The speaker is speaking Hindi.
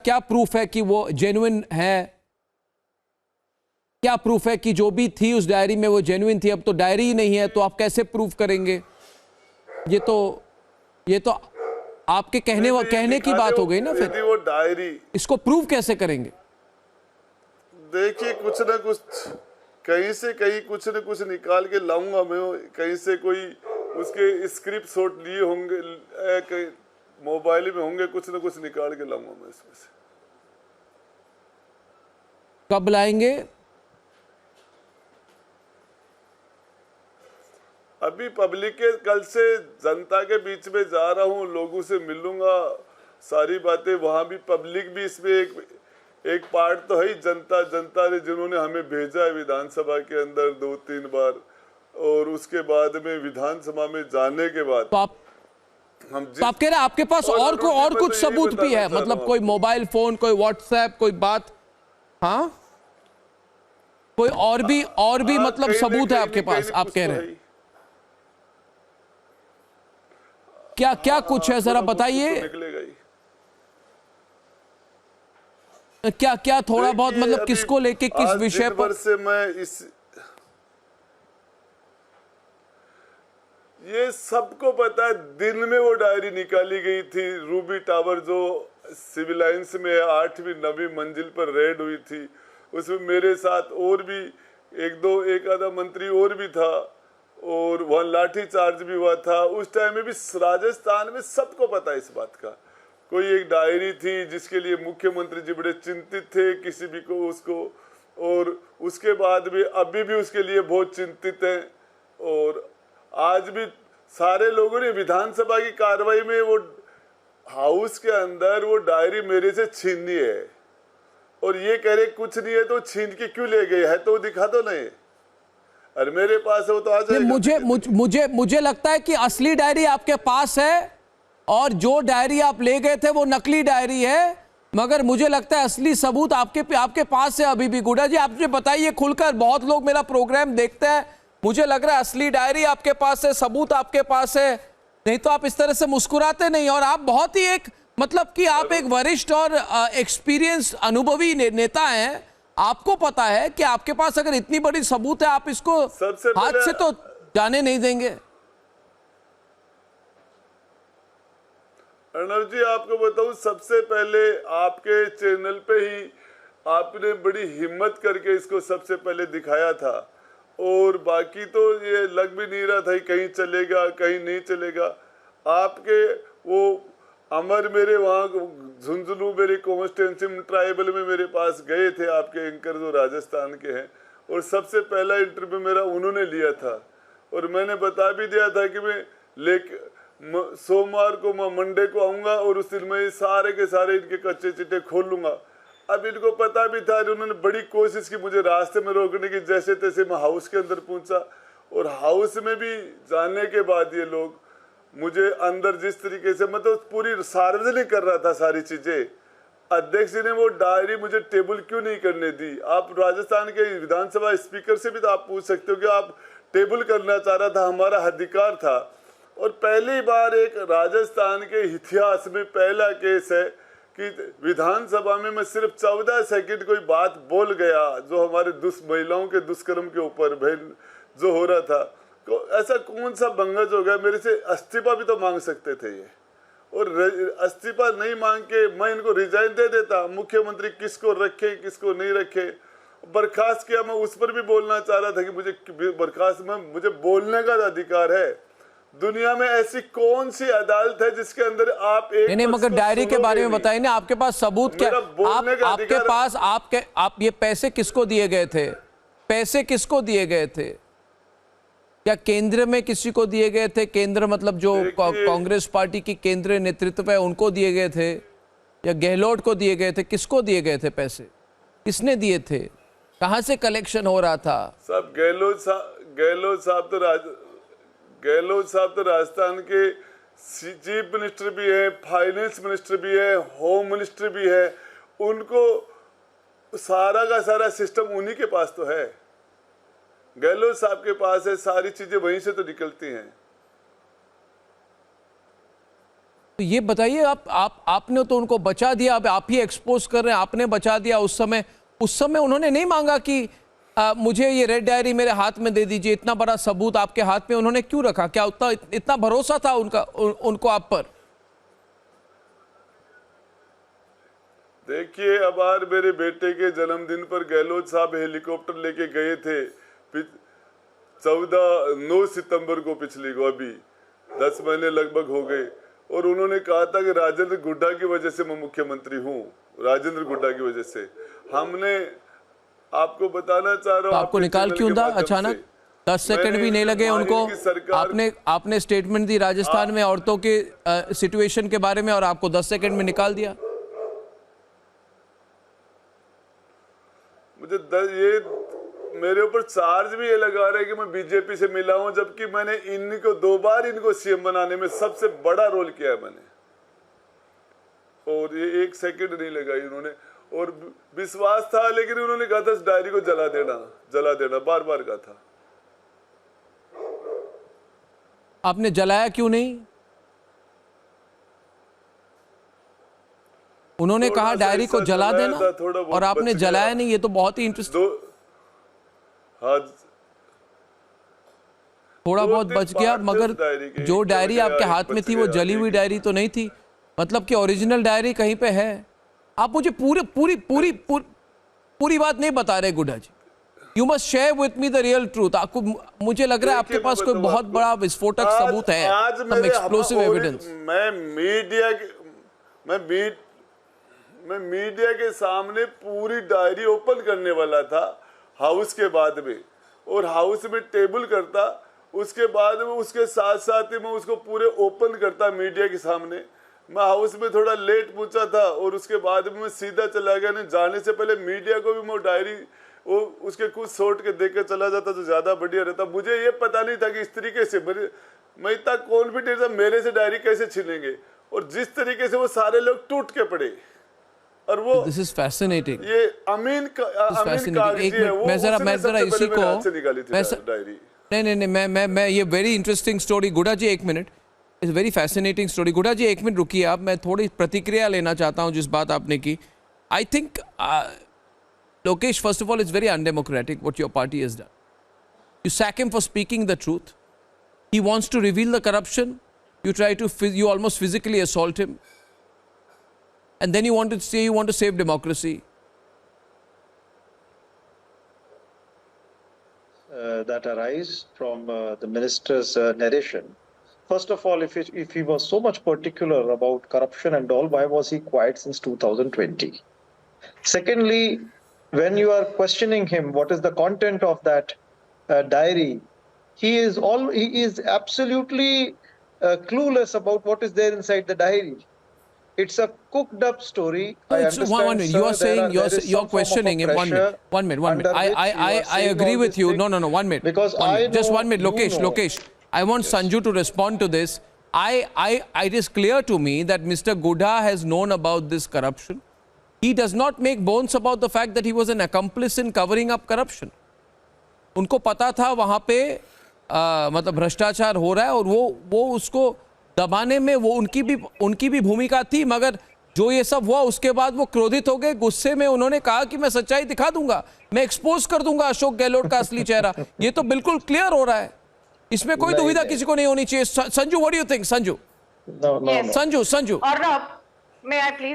क्या प्रूफ है कि वो जेन्युइन है? क्या प्रूफ है कि जो भी थी उस डायरी में वो जेन्युइन थी? अब तो डायरी ही नहीं है, तो आप कैसे प्रूफ करेंगे? ये तो आपके कहने की बात हो गई ना। फिर वो डायरी, इसको प्रूव कैसे करेंगे? देखिए, कुछ ना कुछ कहीं से कहीं कुछ न कुछ निकाल के लाऊंगा मैं। कहीं से कोई उसके स्क्रिप्ट शॉट लिए होंगे, मोबाइल में होंगे, कुछ न कुछ निकाल के लाऊंगा मैं इसमें से। कब लाएंगे? अभी पब्लिक के, कल से जनता के बीच में जा रहा हूँ, लोगों से मिलूंगा, सारी बातें वहां भी पब्लिक भी इसमें एक पार्ट तो है ही। जनता ने जिन्होंने हमें भेजा है विधानसभा के अंदर 2-3 बार, और उसके बाद में विधानसभा में जाने के बाद तो आप कह रहे हैं आपके पास और कुछ सबूत भी है? मतलब कोई मोबाइल फोन, कोई व्हाट्सएप, कोई बात, हाँ, कोई और भी मतलब सबूत है आपके पास? आप कह रहे हैं क्या कुछ है, जरा बताइए। क्या थोड़ा बहुत, मतलब किसको लेके, किस विषय पर? से मैं ये सबको पता है। दिन में वो डायरी निकाली गई थी, रूबी टावर जो सिविल लाइंस में 8वीं 9वीं मंजिल पर रेड हुई थी, उसमें मेरे साथ और भी एक आधा मंत्री और भी था, और वहाँ लाठी चार्ज भी हुआ था। उस टाइम में भी राजस्थान में सबको पता है इस बात का। कोई एक डायरी थी जिसके लिए मुख्यमंत्री जी बड़े चिंतित थे, किसी भी को उसको, और उसके बाद भी अभी भी उसके लिए बहुत चिंतित हैं। और आज भी सारे लोगों ने विधानसभा की कार्रवाई में वो हाउस के अंदर वो डायरी मेरे से छीननी है, और ये कह रहे कुछ नहीं है, तो छीन के क्यों ले गए? है तो दिखा दो। नहीं, अरे मेरे पास है वो तो आ जाएगा। मुझे लगता है कि असली डायरी आपके पास है, और जो डायरी आप ले गए थे वो नकली डायरी है। मगर मुझे लगता है असली सबूत आपके पास है अभी भी। गुड्डा जी, आप मुझे बताइए खुलकर, बहुत लोग मेरा प्रोग्राम देखते हैं, मुझे लग रहा है असली डायरी आपके पास है, सबूत आपके पास है, नहीं तो आप इस तरह से मुस्कुराते नहीं। और आप बहुत ही मतलब कि आप एक वरिष्ठ और एक्सपीरियंस अनुभवी नेता हैं, आपको पता है कि आपके पास अगर इतनी बड़ी सबूत है, आप इसको हाथ से तो जाने नहीं देंगे। अर्णव जी, आपको बताऊं, सबसे पहले आपके चैनल पे ही आपने बड़ी हिम्मत करके इसको सबसे पहले दिखाया था, और बाकी तो ये लग भी नहीं रहा था कि कहीं चलेगा कहीं नहीं चलेगा। आपके वो अमर मेरे वहाँ झुंझुनू मेरे कॉन्स्टिट्यूंसी ट्राइबल में मेरे पास गए थे, आपके एंकर जो राजस्थान के हैं, और सबसे पहला इंटरव्यू मेरा उन्होंने लिया था। और मैंने बता भी दिया था कि मैं सोमवार को मैं मंडे को आऊँगा, और उस दिन मैं सारे के सारे इनके कच्चे चिट्टे खोल लूँगा। अब इनको पता भी था, उन्होंने बड़ी कोशिश की मुझे रास्ते में रोकने की। जैसे तैसे मैं हाउस के अंदर पहुँचा, और हाउस में भी जाने के बाद ये लोग मुझे अंदर जिस तरीके से, मतलब पूरी सार्वजनिक कर रहा था सारी चीजें। अध्यक्ष जी ने वो डायरी मुझे टेबल क्यों नहीं करने दी? आप राजस्थान के विधानसभा स्पीकर से भी तो आप पूछ सकते हो कि आप टेबल करना चाह रहा था, हमारा अधिकार था। और पहली बार एक राजस्थान के इतिहास में पहला केस है कि विधानसभा में मैं सिर्फ 14 सेकंड कोई बात बोल गया, जो हमारे महिलाओं के दुष्कर्म के ऊपर जो हो रहा था। तो ऐसा कौन सा बंगज हो गया? मेरे से इस्तीफा भी तो मांग सकते थे ये, और इस्तीफा नहीं मांग के मैं इनको रिजाइन दे देता। मुख्यमंत्री किसको रखे किसको नहीं रखे, बर्खास्त किया। मैं उस पर भी बोलना चाह रहा था कि मुझे बर्खास्त में मुझे बोलने का अधिकार है। दुनिया में ऐसी कौन सी अदालत है जिसके अंदर आप एक नहीं, मगर डायरी के बारे में बताइए ना, आपके पास सबूत क्या? आपके पास आप ये पैसे किसको दिए गए थे? पैसे किसको दिए गए थे? क्या केंद्र में किसी को दिए गए थे? केंद्र मतलब जो कांग्रेस पार्टी की केंद्रीय नेतृत्व है उनको दिए गए थे, या गहलोत को दिए गए थे? किसको दिए गए थे पैसे? किसने दिए थे? कहां से कलेक्शन हो रहा था? सब गहलोत साहब तो राजस्थान के चीफ मिनिस्टर भी है, फाइनेंस मिनिस्टर भी है, होम मिनिस्टर भी है। उनको सारा का सारा सिस्टम उन्हीं के पास तो है, गहलोत साहब के पास है। सारी चीजें वहीं से तो निकलती हैं। तो ये बताइए, आपने तो उनको बचा दिया, अब आप ही एक्सपोज कर रहे हैं, आपने बचा दिया। उस समय उन्होंने नहीं मांगा कि मुझे ये रेड डायरी मेरे हाथ में दे दीजिए, इतना बड़ा सबूत आपके हाथ में उन्होंने क्यों रखा? क्या इतना भरोसा था उनको आप पर? देखिए, अब आज मेरे बेटे के जन्मदिन पर गहलोत साहब हेलीकॉप्टर लेके गए थे 9 सितंबर को, पिछली को, अभी 10 महीने लगभग हो गए, और उन्होंने कहा था कि राजेंद्र गुड्डा की वजह से मैं मुख्यमंत्री हूँ, राजेंद्र गुड्डा की वजह से। हमने आपको बताना चाह रहा हूँ, आपको निकाल क्यों था अचानक? 10 सेकंड भी नहीं लगे उनको। आपने स्टेटमेंट दी राजस्थान में औरतों के सिचुएशन के बारे में, और आपको 10 सेकंड में निकाल दिया। मुझे ये मेरे ऊपर चार्ज भी ये लगा रहा है कि मैं बीजेपी से मिला हूं, जबकि मैंने इनको 2 बार इनको सीएम बनाने में सबसे बड़ा रोल किया है मैंने, और ये 1 सेकंड नहीं लगाई उन्होंने, और विश्वास था, लेकिन उन्होंने कहा था इस डायरी को जला देना, बार बार कहा था। आपने जलाया क्यों नहीं? उन्होंने कहा डायरी को जला देना, और आपने जलाया नहीं। ये तो बहुत ही इंटरेस्टिंग। थोड़ा बहुत बच गया, मगर जो डायरी आपके हाथ में थी वो जली हुई डायरी तो नहीं थी, मतलब कि ओरिजिनल डायरी कहीं पे है। आप मुझे पूरी बात नहीं बता रहे Gudda ji. You must share with me the real truth. आपको, मुझे लग रहा है आपके पास कोई बहुत बड़ा विस्फोटक सबूत है, some explosive evidence। मैं मीडिया के सामने पूरी डायरी ओपन करने वाला था हाउस के बाद में, और हाउस में टेबल करता, उसके बाद में उसके साथ साथ ही मैं उसको पूरे ओपन करता मीडिया के सामने। मैं हाउस में थोड़ा लेट पहुंचा था, और उसके बाद में मैं सीधा चला गया। नहीं जाने से पहले मीडिया को भी मैं डायरी उसके कुछ शॉर्ट के देख के चला जाता तो ज्यादा बढ़िया रहता। मुझे ये पता नहीं था कि इस तरीके से मैं इतना कॉन्फिडेंट था मेरे से डायरी कैसे छीनेंगे, और जिस तरीके से वो सारे लोग टूट के पड़े। और वो This is fascinating। ये अमीन कागजी है, वो मैं जरा इसी को डायरी। नहीं, मैं ये वेरी इंटरेस्टिंग स्टोरी। गुड्डा जी 1 minute, it's very fascinating story. गुड्डा जी 1 मिनट रुकिए आप, मैं थोड़ी प्रतिक्रिया लेना चाहता हूँ जिस बात आपने की। I think Lokesh, first of all it's very undemocratic what your party has done. You sack him for speaking the truth, he wants to reveal the corruption, you almost physically assault him, and then you want to say you want to save democracy. That arise from the minister's narration. First of all, if he was so much particular about corruption and all, why was he quiet since 2020? Secondly, when you are questioning him, what is the content of that diary? He is absolutely clueless about what is there inside the diary. It's a cooked up story. No, one minute. You are saying you're questioning him. 1 minute. 1 minute. I agree with you. No. 1 minute. Because just 1 minute. Lokesh. I want Sanju to respond to this. It is clear to me that Mr. Guda has known about this corruption. He does not make bones about the fact that he was an accomplice in covering up corruption. उनको पता था वहाँ पे मतलब भ्रष्टाचार हो रहा है, और वो उसको दबाने में वो उनकी भी भूमिका थी। मगर जो ये सब हुआ उसके बाद वो क्रोधित हो गए, गुस्से में उन्होंने कहा कि मैं सच्चाई दिखा दूंगा, मैं एक्सपोज कर दूंगा अशोक गहलोत का असली चेहरा। ये तो बिल्कुल क्लियर हो रहा है, इसमें कोई दुविधा किसी को नहीं होनी चाहिए। Sanju, what do you think? Sanju, No. Sanju, Arnab, may I please